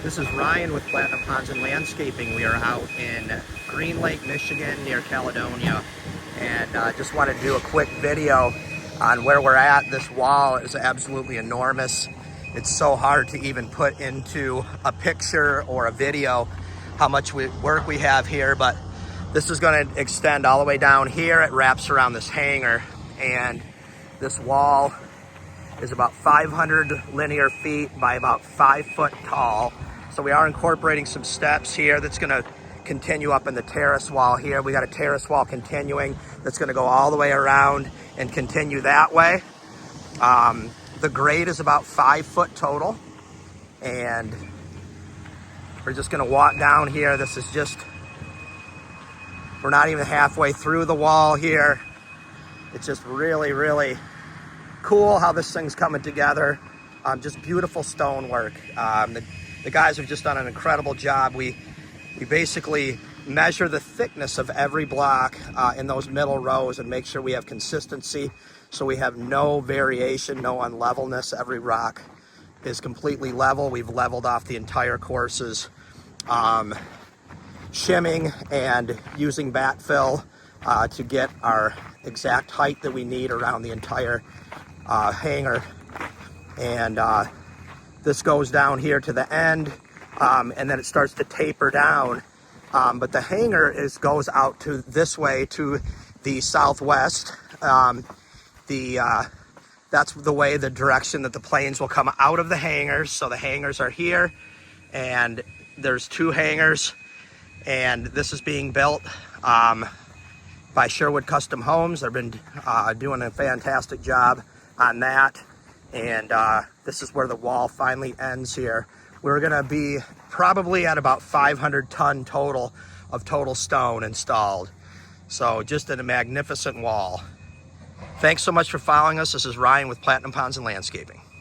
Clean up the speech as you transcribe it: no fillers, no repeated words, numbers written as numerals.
This is Ryan with Platinum Ponds and Landscaping. We are out in Green Lake, Michigan, near Caledonia, and just wanted to do a quick video on where we're at. This wall is absolutely enormous. It's so hard to even put into a picture or a video how much work we have here, but this is going to extend all the way down here. It wraps around this hangar, and this wall is about 500 linear feet by about 5 foot tall. So we are incorporating some steps here that's going to continue up in the terrace wall here. We got a terrace wall continuing that's going to go all the way around and continue that way. The grade is about 5 foot total, and we're just going to walk down here. This is just, we're not even halfway through the wall here. It's just really, really cool how this thing's coming together. Just beautiful stonework. The guys have just done an incredible job. We basically measure the thickness of every block in those middle rows and make sure we have consistency, so we have no variation, no unlevelness. Every rock is completely level. We've leveled off the entire courses, shimming and using backfill to get our exact height that we need around the entire hangar. And this goes down here to the end, and then it starts to taper down. But the hangar goes out to this way to the southwest. That's the direction that the planes will come out of the hangars. So the hangars are here, and there's 2 hangars, and this is being built by Sherwood Custom Homes. They've been doing a fantastic job on that. And this is where the wall finally ends here. We're gonna be probably at about 500 ton total of total stone installed. So just a magnificent wall. Thanks so much for following us. This is Ryan with Platinum Ponds and Landscaping.